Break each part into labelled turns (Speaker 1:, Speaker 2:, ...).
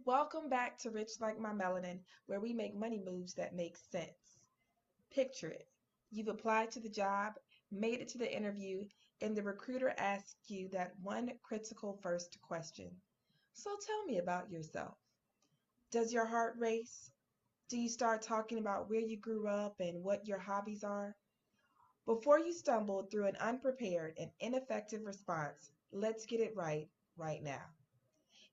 Speaker 1: Welcome back to Rich Like My Melanin, where we make money moves that make sense. Picture it. You've applied to the job, made it to the interview, and the recruiter asks you that one critical first question. So tell me about yourself. Does your heart race? Do you start talking about where you grew up and what your hobbies are? Before you stumble through an unprepared and ineffective response, let's get it right now.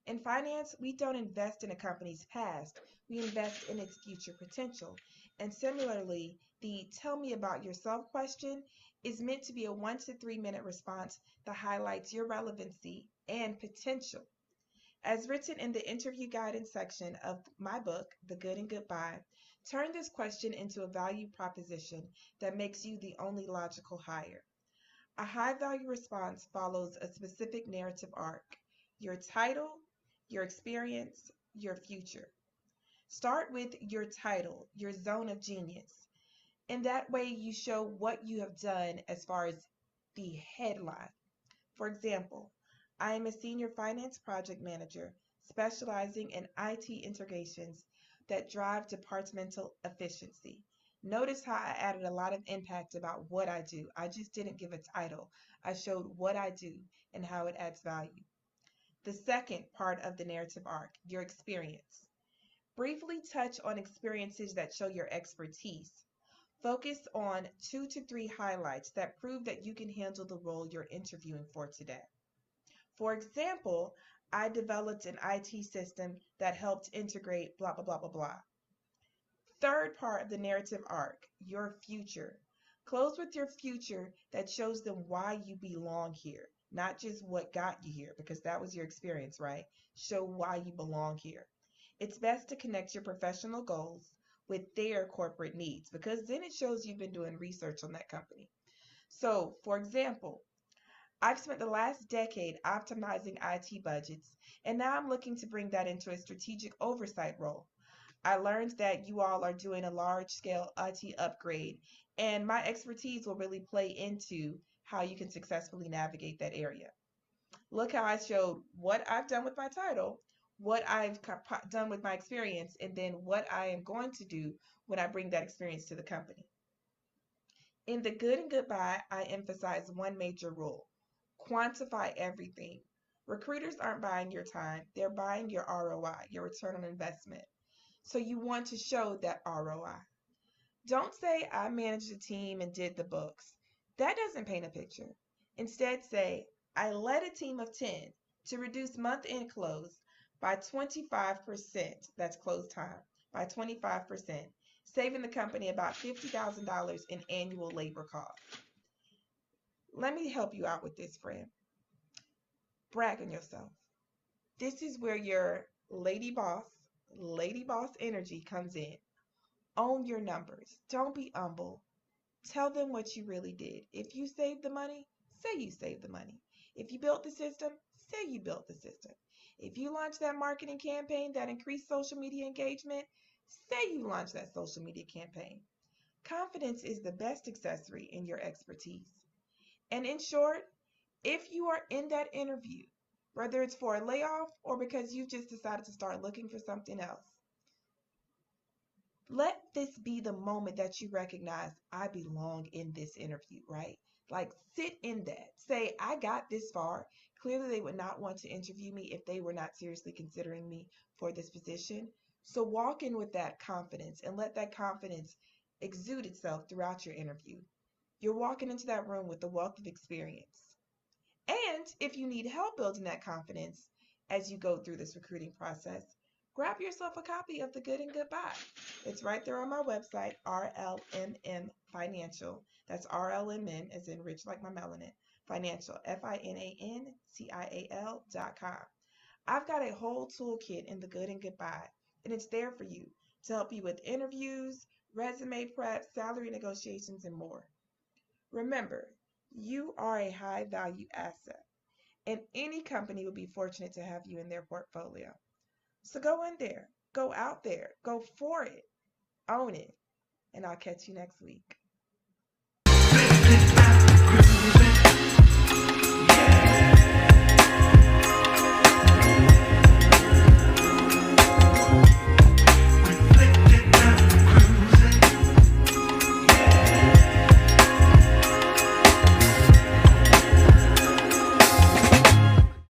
Speaker 1: In finance, we don't invest in a company's past, we invest in its future potential. And similarly, the tell me about yourself question is meant to be a 1 to 3 minute response that highlights your relevancy and potential. As written in the interview guidance section of my book, The Good and Goodbye, turn this question into a value proposition that makes you the only logical hire. A high value response follows a specific narrative arc: your title, your experience, your future. Start with your title, your zone of genius. In that way, you show what you have done as far as the headline. For example, I am a senior finance project manager specializing in IT integrations that drive departmental efficiency. Notice how I added a lot of impact about what I do. I just didn't give a title. I showed what I do and how it adds value. The second part of the narrative arc, your experience. Briefly touch on experiences that show your expertise. Focus on 2 to 3 highlights that prove that you can handle the role you're interviewing for today. For example, I developed an IT system that helped integrate blah, blah, blah, blah, blah. Third part of the narrative arc, your future. Close with your future that shows them why you belong here, not just what got you here, because that was your experience, right? Show why you belong here. It's best to connect your professional goals with their corporate needs because then it shows you've been doing research on that company. So, for example, I've spent the last decade optimizing IT budgets, and now I'm looking to bring that into a strategic oversight role. I learned that you all are doing a large scale IT upgrade, and my expertise will really play into how you can successfully navigate that area. Look how I showed what I've done with my title, what I've done with my experience, and then what I am going to do when I bring that experience to the company. In the good and goodbye, I emphasize one major rule: quantify everything. Recruiters aren't buying your time, they're buying your ROI, your return on investment. So you want to show that ROI. Don't say I managed a team and did the books. That doesn't paint a picture. Instead say I led a team of 10 to reduce month-end close by 25%, that's close time, by 25%, saving the company about $50,000 in annual labor costs. Let me help you out with this, friend. Brag on yourself. This is where your lady boss energy comes in. Own your numbers. Don't be humble. Tell them what you really did. If you saved the money, say you saved the money. If you built the system, say you built the system. If you launched that marketing campaign that increased social media engagement, say you launched that social media campaign. Confidence is the best accessory in your expertise. And in short, if you are in that interview, whether it's for a layoff or because you've just decided to start looking for something else, let this be the moment that you recognize I belong in this interview, right? Like sit in that. Say, I got this far. Clearly, they would not want to interview me if they were not seriously considering me for this position. So walk in with that confidence and let that confidence exude itself throughout your interview. You're walking into that room with a wealth of experience. And if you need help building that confidence as you go through this recruiting process, grab yourself a copy of The Good and Goodbye. It's right there on my website, RLMM Financial. That's RLMM as in rich like my melanin. Financial, FINANCIAL.com. I've got a whole toolkit in The Good and Goodbye, and it's there for you to help you with interviews, resume prep, salary negotiations, and more. Remember, you are a high value asset, and any company would be fortunate to have you in their portfolio. So go in there, go out there, go for it, own it, and I'll catch you next week.